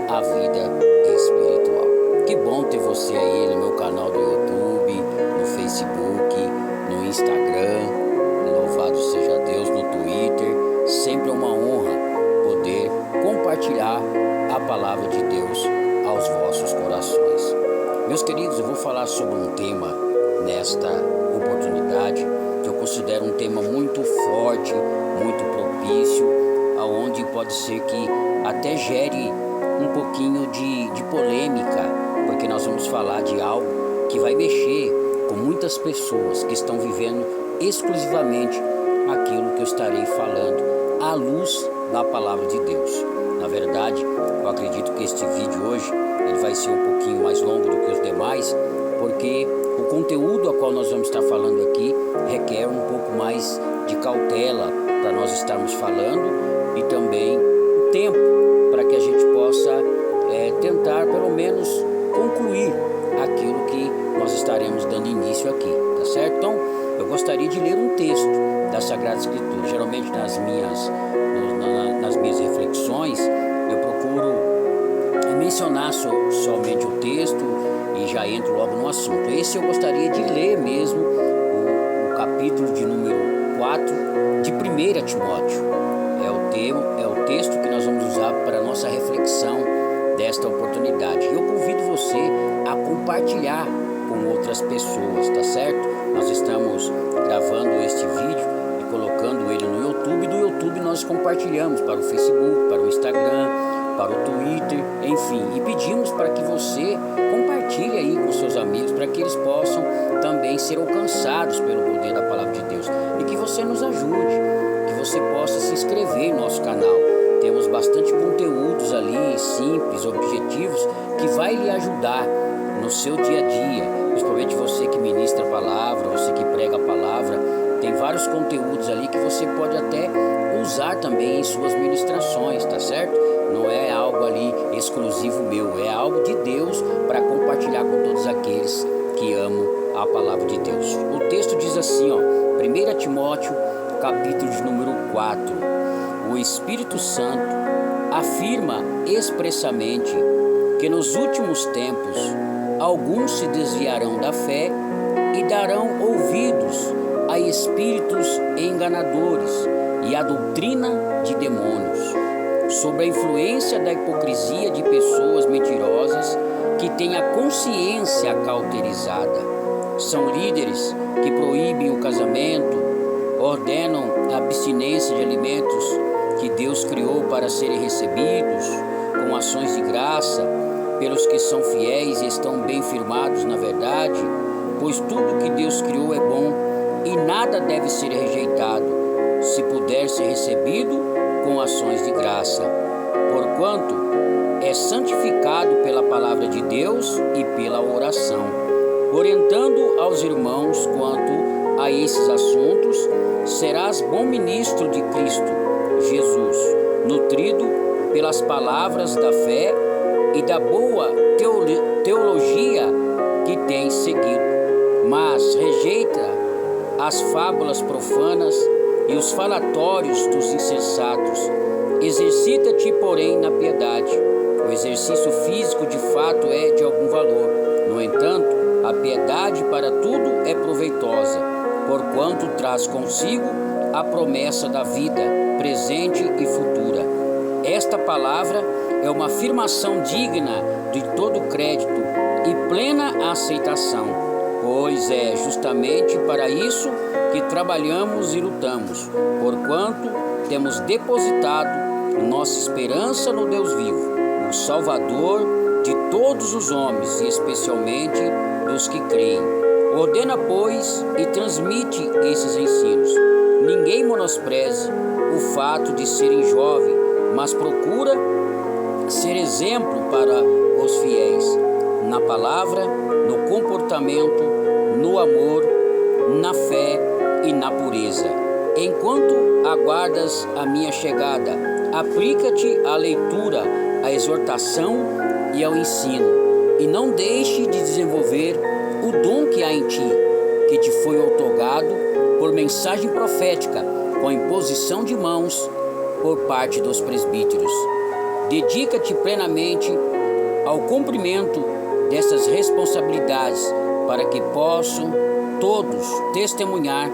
a vida espiritual. Que bom ter você aí no meu canal do YouTube, no Facebook, no Instagram, louvado seja Deus, no Twitter. Sempre é uma honra poder compartilhar a palavra de Deus aos vossos corações. Meus queridos, eu vou falar sobre um tema nesta oportunidade que eu considero um tema muito forte, muito propício, aonde pode ser que até gere um pouquinho de polêmica, porque nós vamos falar de algo que vai mexer com muitas pessoas que estão vivendo exclusivamente aquilo que eu estarei falando à luz da palavra de Deus. Na verdade, eu acredito que este vídeo hoje ele vai ser um pouquinho mais longo do que os demais, porque o conteúdo a qual nós vamos estar falando aqui requer um pouco mais de cautela para nós estarmos falando e também o tempo para que a gente possa tentar pelo menos concluir aquilo que nós estaremos dando início aqui, tá certo? Então, eu gostaria de ler um texto da Sagrada Escritura. Geralmente nas minhas reflexões eu procuro mencionar somente o texto e já entro logo no assunto. Esse eu gostaria de ler mesmo o capítulo de número 4 de 1 Timóteo. É o texto que nós vamos usar para a nossa reflexão desta oportunidade. Eu convido você a compartilhar com outras pessoas, tá certo? Nós estamos gravando este vídeo e colocando ele no YouTube. Do YouTube nós compartilhamos para o Facebook, para o Instagram, para o Twitter, enfim. E pedimos para que você compartilhe aí com seus amigos, para que eles possam também ser alcançados pelo poder da palavra de Deus. E que você nos ajude, que você possa se inscrever em nosso canal. Temos bastante conteúdos ali, simples, objetivos, que vai lhe ajudar no seu dia a dia, principalmente você que ministra a palavra, você que prega a palavra. Tem vários conteúdos ali que você pode até usar também em suas ministrações, tá certo? Não é algo ali exclusivo meu, é algo de Deus para compartilhar com todos aqueles que amam a palavra de Deus. O texto diz assim, 1 Timóteo, capítulo de número 4. O Espírito Santo afirma expressamente que nos últimos tempos alguns se desviarão da fé e darão ouvidos a espíritos enganadores e a doutrina de demônios, sob a influência da hipocrisia de pessoas mentirosas que têm a consciência cauterizada. São líderes que proíbem o casamento, ordenam a abstinência de alimentos que Deus criou para serem recebidos com ações de graça pelos que são fiéis e estão bem firmados na verdade, pois tudo que Deus criou é bom e nada deve ser rejeitado, se puder ser recebido com ações de graça, porquanto é santificado pela palavra de Deus e pela oração, orientando aos irmãos quanto a esses assuntos. Serás bom ministro de Cristo Jesus, nutrido pelas palavras da fé e da boa teologia que tens seguido, mas rejeita as fábulas profanas e os falatórios dos insensatos. Exercita-te, porém, na piedade. O exercício físico de fato é de algum valor. No entanto, a piedade para tudo é proveitosa, porquanto traz consigo a promessa da vida presente e futura. Esta palavra é uma afirmação digna de todo crédito e plena aceitação, pois é justamente para isso que trabalhamos e lutamos, porquanto temos depositado nossa esperança no Deus vivo, o Salvador de todos os homens e especialmente dos que creem. Ordena, pois, e transmite esses ensinos. Ninguém menospreze o fato de serem jovens, mas procura ser exemplo para os fiéis, na palavra, no comportamento, no amor, na fé e na pureza. Enquanto aguardas a minha chegada, aplica-te à leitura, à exortação e ao ensino, e não deixe de desenvolver o dom que há em ti, que te foi outorgado por mensagem profética, com imposição de mãos por parte dos presbíteros. dedica-te plenamente ao cumprimento dessas responsabilidades, para que possam todos testemunhar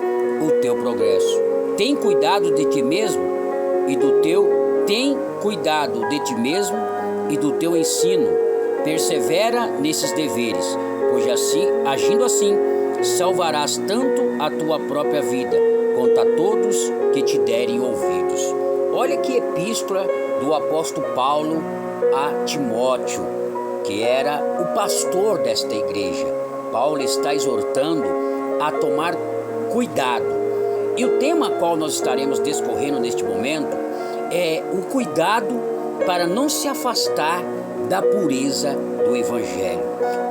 o teu progresso. Tem cuidado de ti mesmo e do teu ensino. Persevera nesses deveres, pois assim, agindo assim, salvarás tanto a tua própria vida, quanto a todos que te derem ouvidos. Olha que epístola do apóstolo Paulo a Timóteo, que era o pastor desta igreja. Paulo está exortando a tomar cuidado. E o tema qual nós estaremos discorrendo neste momento é o cuidado para não se afastar da pureza do Evangelho.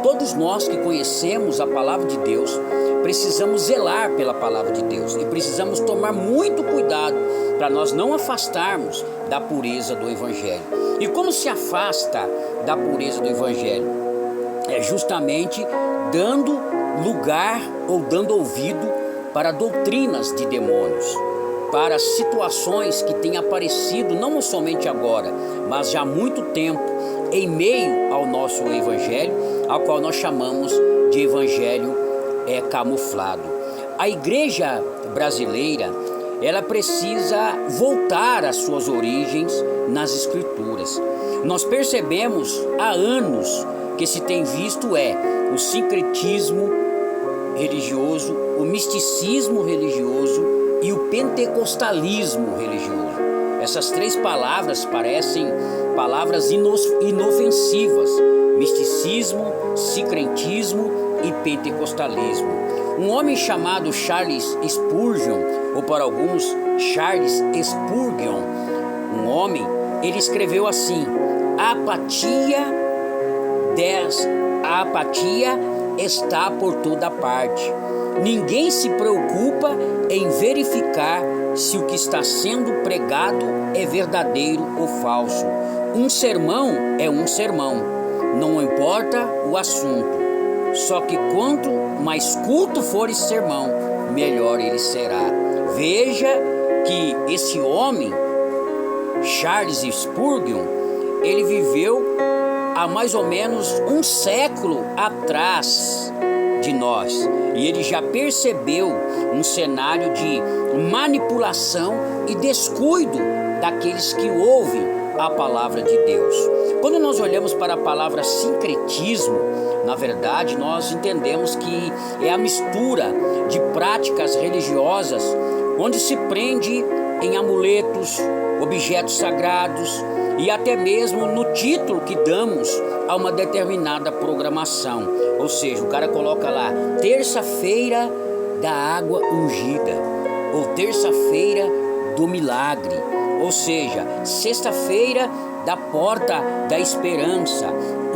Todos nós que conhecemos a palavra de Deus, precisamos zelar pela palavra de Deus e precisamos tomar muito cuidado para nós não afastarmos da pureza do Evangelho. E como se afasta da pureza do Evangelho? É justamente dando lugar ou dando ouvido para doutrinas de demônios, para situações que têm aparecido não somente agora, mas já há muito tempo em meio ao nosso Evangelho, ao qual nós chamamos de Evangelho camuflado. A igreja brasileira, ela precisa voltar às suas origens nas Escrituras. Nós percebemos há anos que se tem visto o sincretismo religioso, o misticismo religioso e o pentecostalismo religioso. Essas três palavras parecem palavras inofensivas: misticismo, sincretismo e pentecostalismo. Um homem chamado Charles Spurgeon, ou para alguns Charles Spurgeon, um homem, ele escreveu assim: a apatia está por toda parte. Ninguém se preocupa em verificar se o que está sendo pregado é verdadeiro ou falso. Um sermão é um sermão, não importa o assunto. Só que quanto mais curto for esse sermão, melhor ele será. Veja que esse homem, Charles Spurgeon, ele viveu há mais ou menos um século atrás de nós, e ele já percebeu um cenário de manipulação e descuido daqueles que ouvem a palavra de Deus. Quando nós olhamos para a palavra sincretismo, na verdade nós entendemos que é a mistura de práticas religiosas onde se prende em amuletos, objetos sagrados e até mesmo no título que damos a uma determinada programação. Ou seja, o cara coloca lá terça-feira da água ungida, ou terça-feira do milagre, ou seja, sexta-feira da porta da esperança,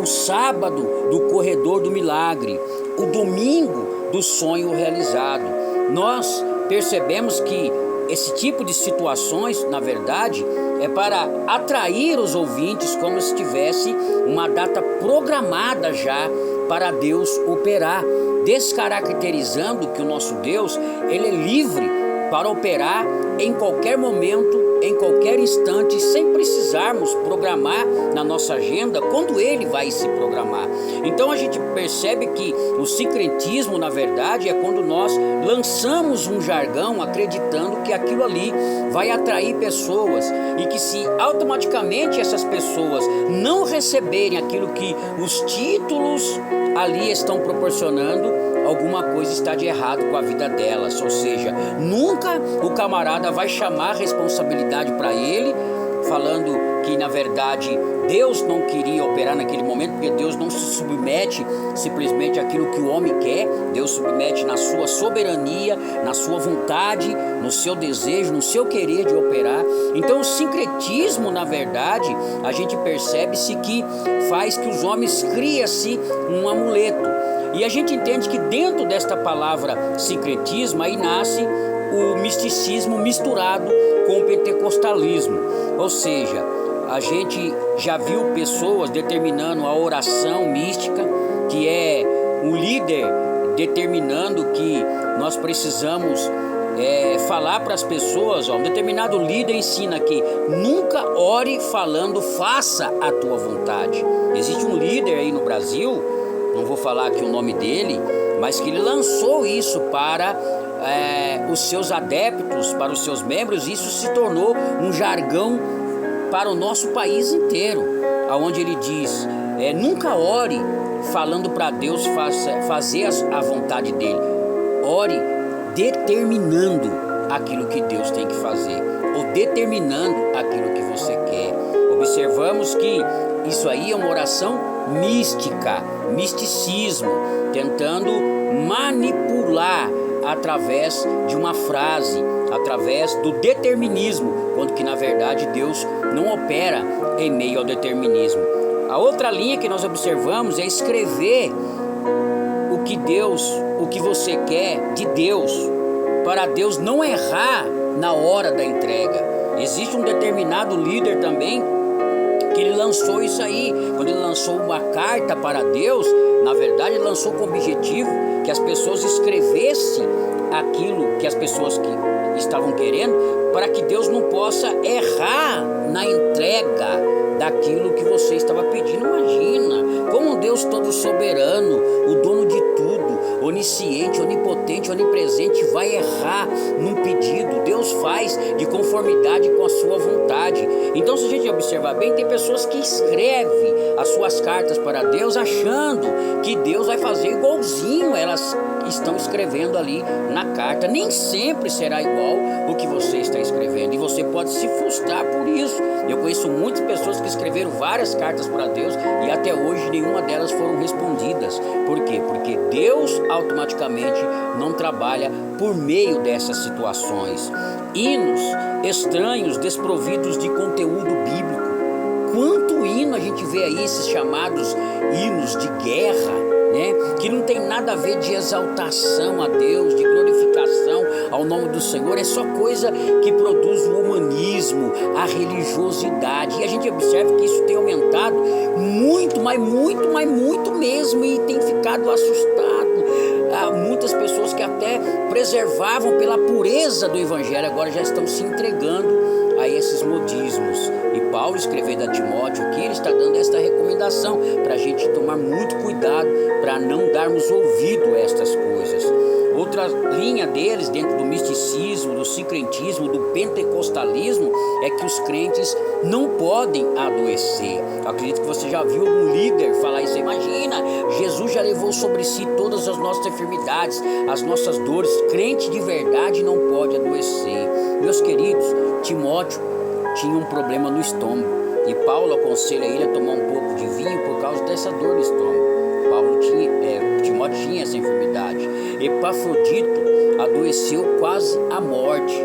o sábado do corredor do milagre, o domingo do sonho realizado. Nós percebemos que esse tipo de situações, na verdade, é para atrair os ouvintes como se tivesse uma data programada já para Deus operar, descaracterizando que o nosso Deus, ele é livre para operar em qualquer momento, em qualquer instante, sem precisarmos programar na nossa agenda quando ele vai se programar. Então a gente percebe que o sincretismo, na verdade, é quando nós lançamos um jargão acreditando que aquilo ali vai atrair pessoas e que se automaticamente essas pessoas não receberem aquilo que os títulos ali estão proporcionando, alguma coisa está de errado com a vida delas. Ou seja, nunca o camarada vai chamar a responsabilidade para ele, falando que na verdade Deus não queria operar naquele momento, porque Deus não se submete simplesmente àquilo que o homem quer. Deus submete na sua soberania, na sua vontade, no seu desejo, no seu querer de operar. Então o sincretismo, na verdade, a gente percebe-se que faz que os homens criem-se um amuleto. E a gente entende que dentro desta palavra sincretismo aí nasce o misticismo misturado com o pentecostalismo. Ou seja, a gente já viu pessoas determinando a oração mística, que é um líder determinando que nós precisamos falar para as pessoas, um determinado líder ensina que nunca ore falando faça a tua vontade. Existe um líder aí no Brasil, não vou falar aqui o nome dele, mas que ele lançou isso para os seus adeptos, para os seus membros. Isso se tornou um jargão para o nosso país inteiro, onde ele diz, nunca ore falando para Deus fazer a vontade dele. Ore determinando aquilo que Deus tem que fazer, ou determinando aquilo que você quer. Observamos que isso aí é uma oração mística, misticismo, tentando manipular através de uma frase, através do determinismo, quando que na verdade Deus não opera em meio ao determinismo. A outra linha que nós observamos é escrever o que você quer de Deus, para Deus não errar na hora da entrega. Existe um determinado líder também que ele lançou isso aí. Quando ele lançou uma carta para Deus, na verdade ele lançou com o objetivo que as pessoas escrevessem aquilo que as pessoas que estavam querendo, para que Deus não possa errar na entrega daquilo que você estava pedindo. Imagina como um Deus todo soberano, o dono de tudo, onisciente, onipotente, onipresente, vai errar num pedido. Deus faz de conformidade com a sua vontade. Então, se a gente observar bem, tem pessoas que escrevem as suas cartas para Deus achando que Deus vai fazer igualzinho elas estão escrevendo ali na carta. Nem sempre será igual o que você está escrevendo, e você pode se frustrar por isso. Eu conheço muitas pessoas que escreveram várias cartas para Deus e até hoje nenhuma delas foram respondidas. Por quê? Porque Deus automaticamente não trabalha por meio dessas situações. Hinos estranhos, desprovidos de conteúdo bíblico. Quanto hino a gente vê aí, esses chamados hinos de guerra, né? Que não tem nada a ver de exaltação a Deus, de glorificação ao nome do Senhor. É só coisa que produz o humanismo, a religiosidade. E a gente observa que isso tem aumentado muito, mas muito mesmo, e tem ficado assustado. Há muitas pessoas que até preservavam pela pureza do Evangelho, agora já estão se entregando a esses modismos. E Paulo, escrevendo a Timóteo aqui, ele está dando esta recomendação para a gente tomar muito cuidado para não darmos ouvido a estas coisas. Outra linha deles, dentro do misticismo, do sincretismo, do pentecostalismo, é que os crentes não podem adoecer. Eu acredito que você já viu algum líder falar isso. Imagina, Jesus já levou sobre si todas as nossas enfermidades, as nossas dores. Crente de verdade não pode adoecer. Meus queridos, Timóteo tinha um problema no estômago, e Paulo aconselha ele a tomar um pouco de vinho por causa dessa dor no estômago. Timóteo tinha essa enfermidade. Epafrodito adoeceu quase à morte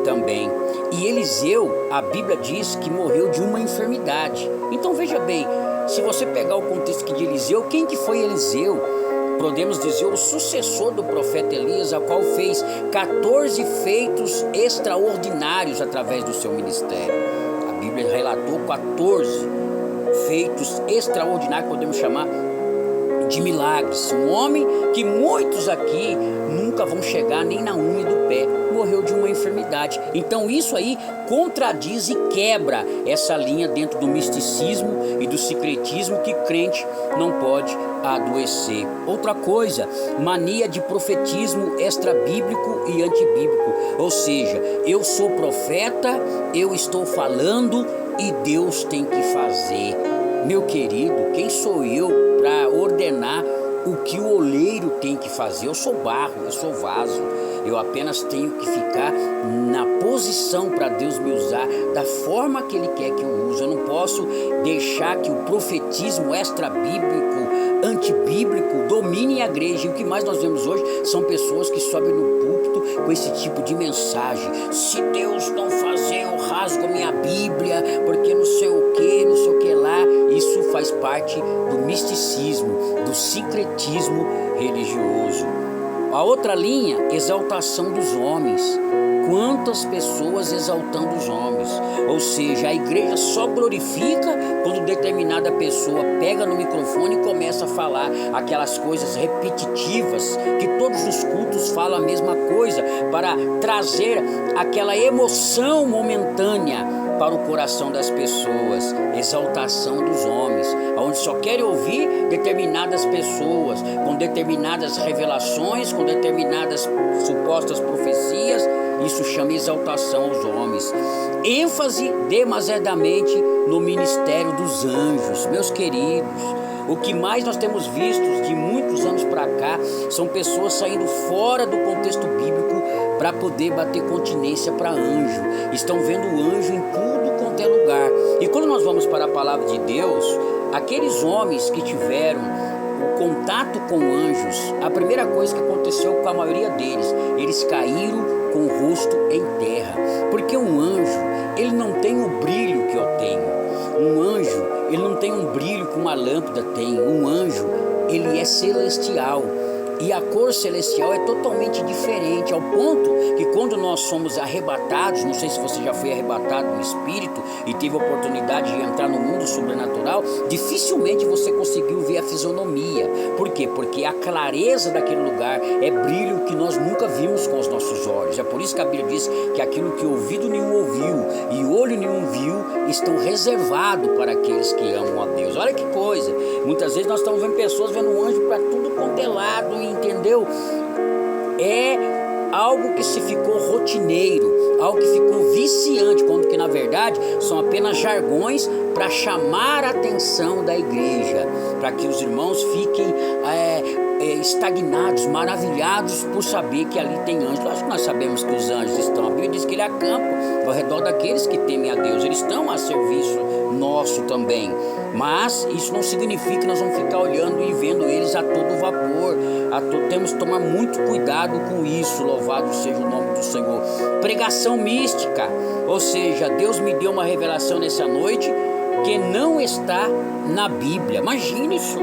também. E Eliseu, a Bíblia diz que morreu de uma enfermidade. Então veja bem, se você pegar o contexto aqui de Eliseu, quem que foi Eliseu? Podemos dizer o sucessor do profeta Elias, a qual fez 14 feitos extraordinários através do seu ministério. A Bíblia relatou 14 feitos extraordinários, podemos chamar de milagres. Um homem que muitos aqui nunca vão chegar nem na unha do pé, morreu de uma enfermidade. Então isso aí contradiz e quebra essa linha dentro do misticismo e do secretismo, que crente não pode adoecer. Outra coisa, mania de profetismo extra-bíblico e antibíblico. Ou seja, eu sou profeta, eu estou falando e Deus tem que fazer. Meu querido, quem sou eu para ordenar o que o oleiro tem que fazer? Eu sou barro, eu sou vaso. Eu apenas tenho que ficar na posição para Deus me usar da forma que Ele quer que eu use. Eu não posso deixar que o profetismo extra-bíblico, antibíblico, domine a igreja. E o que mais nós vemos hoje são pessoas que sobem no púlpito com esse tipo de mensagem. Se Deus não fazer, eu rasgo a minha Bíblia, porque não sei o que lá. Isso faz parte do misticismo, do sincretismo religioso. A outra linha, exaltação dos homens. Quantas pessoas exaltando os homens? Ou seja, a igreja só glorifica quando determinada pessoa pega no microfone e começa a falar aquelas coisas repetitivas, que todos os cultos falam a mesma coisa, para trazer aquela emoção momentânea para o coração das pessoas. Exaltação dos homens, onde só querem ouvir determinadas pessoas, com determinadas revelações, com determinadas supostas profecias. Isso chama exaltação aos homens. ênfase demasiadamente no ministério dos anjos. Meus queridos, o que mais nós temos visto de muitos anos para cá são pessoas saindo fora do contexto bíblico para poder bater continência para anjo. Estão vendo o anjo em tudo quanto é lugar. E quando nós vamos para a palavra de Deus, aqueles homens que tiveram o contato com anjos, a primeira coisa que aconteceu com a maioria deles, eles caíram com o rosto em terra. Porque um anjo, ele não tem o brilho que eu tenho. Um anjo, ele não tem um brilho que uma lâmpada tem. Um anjo, ele é celestial. E a cor celestial é totalmente diferente, ao ponto que quando nós somos arrebatados, não sei se você já foi arrebatado no espírito e teve a oportunidade de entrar no mundo sobrenatural, dificilmente você conseguiu ver a fisionomia. Por quê? Porque a clareza daquele lugar é brilho que nós nunca vimos com os nossos olhos. É por isso que a Bíblia diz que aquilo que ouvido nenhum ouviu e olho nenhum viu estão reservados para aqueles que amam a Deus. Olha que coisa, muitas vezes nós estamos vendo pessoas vendo um anjo para tudo quanto é lado, entendeu? É algo que se ficou rotineiro, algo que ficou viciante, quando que na verdade são apenas jargões para chamar a atenção da igreja, para que os irmãos fiquem estagnados, maravilhados por saber que ali tem anjos. Acho que nós sabemos que os anjos estão, a Bíblia diz que ele acampa ao redor daqueles que temem a Deus, eles estão a serviço nosso também, mas isso não significa que nós vamos ficar olhando e vendo eles a todo vapor. Temos que tomar muito cuidado com isso. Louvado seja o nome do Senhor. Pregação mística, ou seja, Deus me deu uma revelação nessa noite que não está na Bíblia. Imagine isso.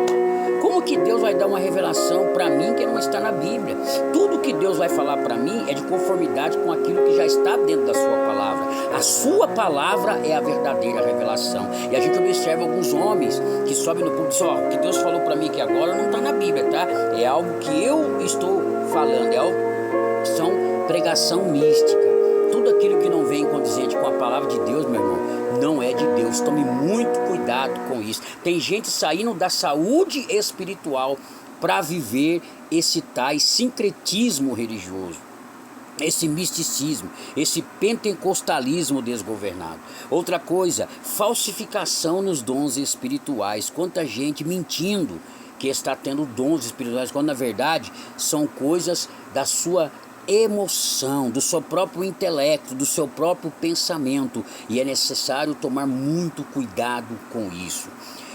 Como que Deus vai dar uma revelação para mim que não está na Bíblia? Tudo que Deus vai falar para mim é de conformidade com aquilo que já está dentro da sua palavra. A sua palavra é a verdadeira revelação. E a gente observa alguns homens que sobem no púlpito e dizem: o que Deus falou para mim aqui agora não está na Bíblia, tá? É algo que eu estou falando, são pregação mística. Tudo aquilo que não vem condizente com a palavra de Deus, meu irmão, não é de Deus. Tome muito cuidado com isso. Tem gente saindo da saúde espiritual para viver esse tais sincretismo religioso, esse misticismo, esse pentecostalismo desgovernado. Outra coisa, falsificação nos dons espirituais. Quanta gente mentindo que está tendo dons espirituais, quando na verdade são coisas da sua emoção, do seu próprio intelecto, do seu próprio pensamento, e é necessário tomar muito cuidado com isso.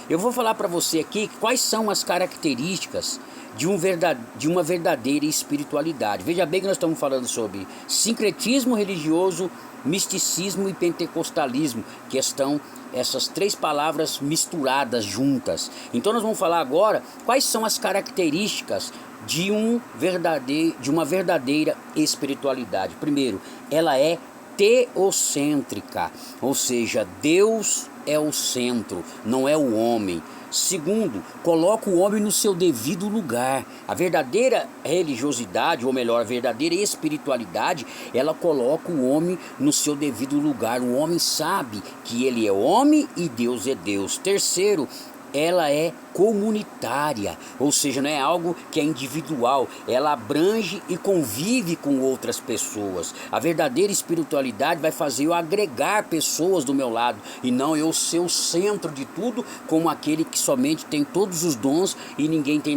Eu vou falar para você aqui quais são as características de uma verdadeira espiritualidade. Veja bem que nós estamos falando sobre sincretismo religioso, misticismo e pentecostalismo, que estão essas três palavras misturadas juntas. Então nós vamos falar agora quais são as características de uma verdadeira espiritualidade. Primeiro, ela é teocêntrica, ou seja, Deus é o centro, não é o homem. Segundo, coloca o homem no seu devido lugar. A verdadeira religiosidade, ou melhor, a verdadeira espiritualidade, ela coloca o homem no seu devido lugar. O homem sabe que ele é homem e Deus é Deus. Terceiro, ela é comunitária, ou seja, não é algo que é individual, ela abrange e convive com outras pessoas. A verdadeira espiritualidade vai fazer eu agregar pessoas do meu lado e não eu ser o centro de tudo, como aquele que somente tem todos os dons e ninguém tem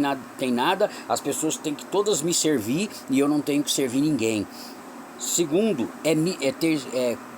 nada. As pessoas têm que todas me servir e eu não tenho que servir ninguém. Segundo,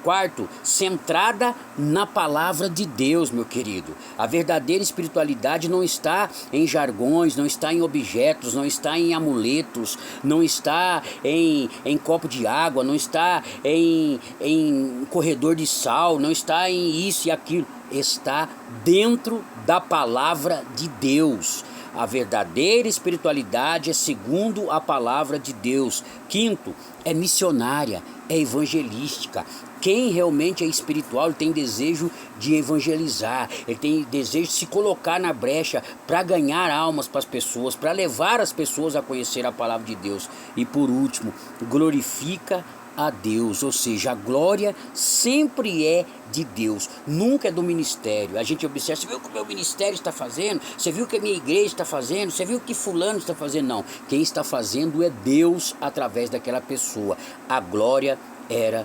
quarto, centrada na palavra de Deus, meu querido. A verdadeira espiritualidade não está em jargões, não está em objetos, não está em amuletos, não está em copo de água, não está em corredor de sal, não está em isso e aquilo. Está dentro da palavra de Deus. A verdadeira espiritualidade é segundo a palavra de Deus. Quinto, é missionária, é evangelística. Quem realmente é espiritual, ele tem desejo de evangelizar, ele tem desejo de se colocar na brecha para ganhar almas para as pessoas, para levar as pessoas a conhecer a palavra de Deus. E por último, glorifica a Deus, ou seja, a glória sempre é de Deus, nunca é do ministério. A gente observa, você viu o que o meu ministério está fazendo? Você viu o que a minha igreja está fazendo? Você viu o que fulano está fazendo? Não, quem está fazendo é Deus através daquela pessoa. A glória é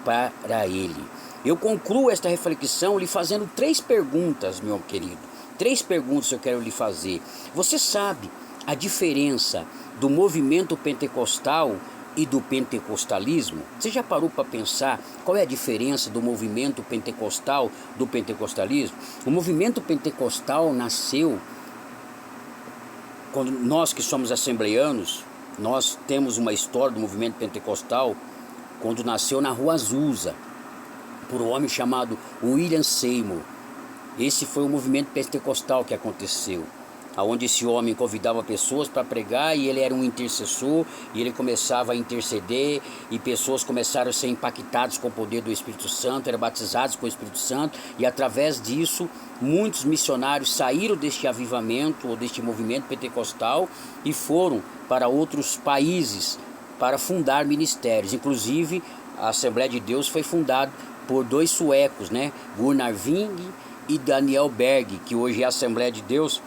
para Ele. Eu concluo esta reflexão lhe fazendo 3 perguntas, meu querido. 3 perguntas eu quero lhe fazer. Você sabe a diferença do movimento pentecostal e do pentecostalismo? Você já parou para pensar qual é a diferença do movimento pentecostal do pentecostalismo? O movimento pentecostal nasceu quando nós que somos assembleanos, nós temos uma história do movimento pentecostal quando nasceu na Rua Azusa, por um homem chamado William Seymour. Esse foi o movimento pentecostal que aconteceu, onde esse homem convidava pessoas para pregar e ele era um intercessor e ele começava a interceder e pessoas começaram a ser impactadas com o poder do Espírito Santo, eram batizados com o Espírito Santo e através disso muitos missionários saíram deste avivamento ou deste movimento pentecostal e foram para outros países para fundar ministérios. Inclusive a Assembleia de Deus foi fundada por 2 suecos, Gunnar Wing e Daniel Berg, que hoje é a Assembleia de Deus.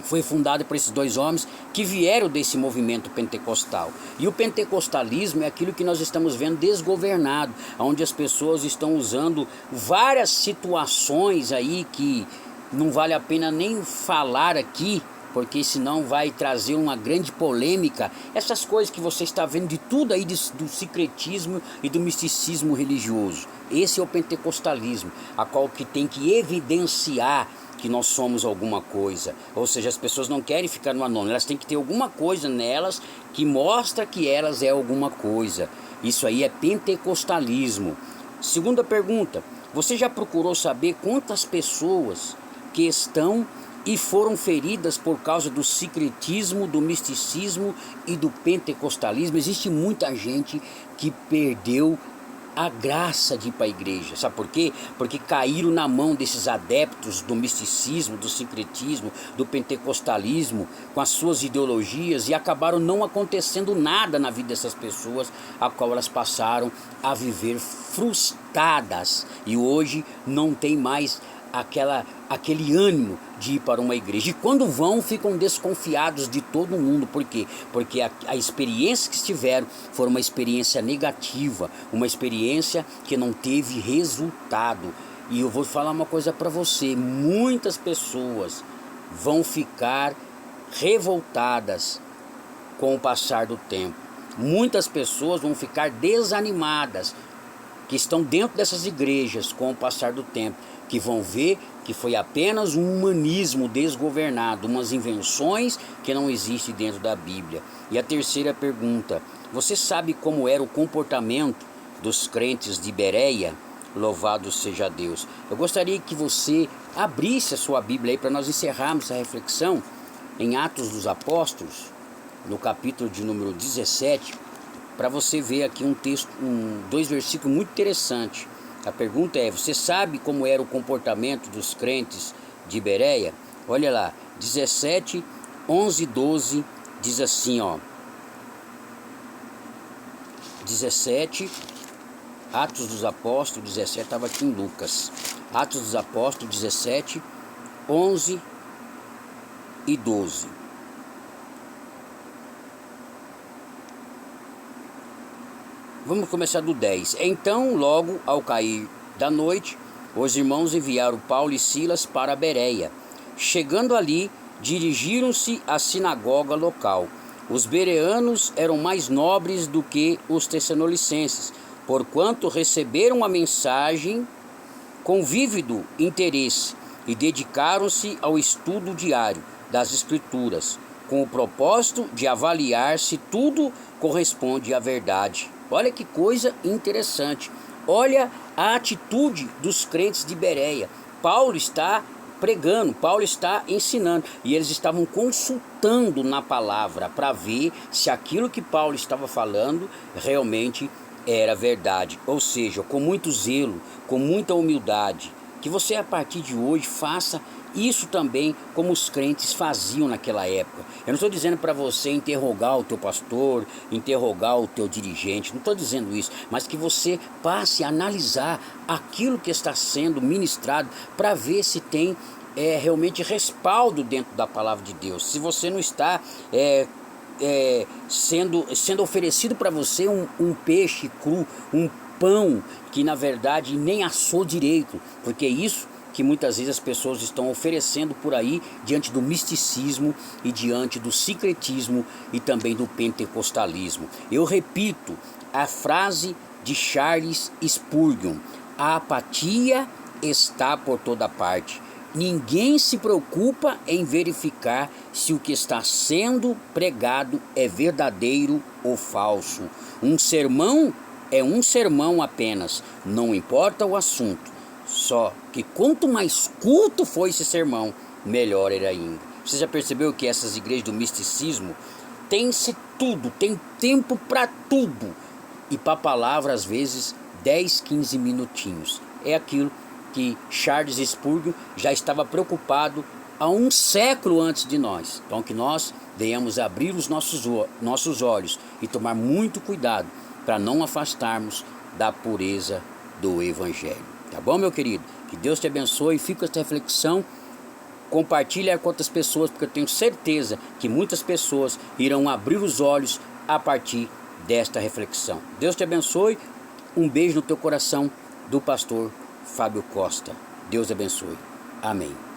Foi fundada por esses 2 homens que vieram desse movimento pentecostal. E o pentecostalismo é aquilo que nós estamos vendo desgovernado, onde as pessoas estão usando várias situações aí que não vale a pena nem falar aqui, porque senão vai trazer uma grande polêmica. Essas coisas que você está vendo de tudo aí do secretismo e do misticismo religioso. Esse é o pentecostalismo, a qual que tem que evidenciar que nós somos alguma coisa. Ou seja, as pessoas não querem ficar no anônimo, elas têm que ter alguma coisa nelas que mostra que elas é alguma coisa. Isso aí é pentecostalismo. Segunda pergunta, você já procurou saber quantas pessoas que estão e foram feridas por causa do secretismo, do misticismo e do pentecostalismo? Existe muita gente que perdeu a graça de ir para a igreja. Sabe por quê? Porque caíram na mão desses adeptos do misticismo, do secretismo, do pentecostalismo, com as suas ideologias, e acabaram não acontecendo nada na vida dessas pessoas, a qual elas passaram a viver frustradas e hoje não tem mais aquele ânimo de ir para uma igreja. E quando vão, ficam desconfiados de todo mundo. Por quê? Porque a experiência que tiveram foi uma experiência negativa, uma experiência que não teve resultado. E eu vou falar uma coisa para você, muitas pessoas vão ficar revoltadas com o passar do tempo. Muitas pessoas vão ficar desanimadas, que estão dentro dessas igrejas com o passar do tempo, que vão ver que foi apenas um humanismo desgovernado, umas invenções que não existem dentro da Bíblia. E a terceira pergunta, você sabe como era o comportamento dos crentes de Bereia? Louvado seja Deus. Eu gostaria que você abrisse a sua Bíblia aí para nós encerrarmos essa reflexão em Atos dos Apóstolos, no capítulo de número 17, para você ver aqui um texto, 2 versículos muito interessantes. A pergunta é, você sabe como era o comportamento dos crentes de Bereia? Olha lá, 17, 11 e 12, diz assim, 17, Atos dos Apóstolos, 17, estava aqui em Lucas. Atos dos Apóstolos, 17, 11 e 12. Vamos começar do 10. Então, logo ao cair da noite, os irmãos enviaram Paulo e Silas para Bereia. Chegando ali, dirigiram-se à sinagoga local. Os bereanos eram mais nobres do que os tessalonicenses, porquanto receberam a mensagem com vívido interesse e dedicaram-se ao estudo diário das Escrituras, com o propósito de avaliar se tudo corresponde à verdade. Olha que coisa interessante. Olha a atitude dos crentes de Bereia. Paulo está pregando, Paulo está ensinando, e eles estavam consultando na palavra para ver se aquilo que Paulo estava falando realmente era verdade. Ou seja, com muito zelo, com muita humildade, que você a partir de hoje faça isso também como os crentes faziam naquela época. Eu não estou dizendo para você interrogar o teu pastor, interrogar o teu dirigente, não estou dizendo isso, mas que você passe a analisar aquilo que está sendo ministrado para ver se tem realmente respaldo dentro da palavra de Deus. Se você não está sendo oferecido para você um peixe cru, um pão que na verdade nem assou direito, porque é isso que muitas vezes as pessoas estão oferecendo por aí diante do misticismo e diante do sincretismo e também do pentecostalismo. Eu repito a frase de Charles Spurgeon: a apatia está por toda parte. Ninguém se preocupa em verificar se o que está sendo pregado é verdadeiro ou falso. Um sermão é um sermão apenas, não importa o assunto. Só que quanto mais curto for esse sermão, melhor era ainda. Você já percebeu que essas igrejas do misticismo tem-se tudo, tem tempo para tudo. E para a palavra, às vezes, 10, 15 minutinhos. É aquilo que Charles Spurgeon já estava preocupado há um século antes de nós. Então que nós venhamos abrir os nossos olhos e tomar muito cuidado para não afastarmos da pureza do Evangelho. Tá bom, meu querido? Que Deus te abençoe. Fica essa reflexão. Compartilha com outras pessoas, porque eu tenho certeza que muitas pessoas irão abrir os olhos a partir desta reflexão. Deus te abençoe. Um beijo no teu coração, do pastor Fábio Costa. Deus abençoe. Amém.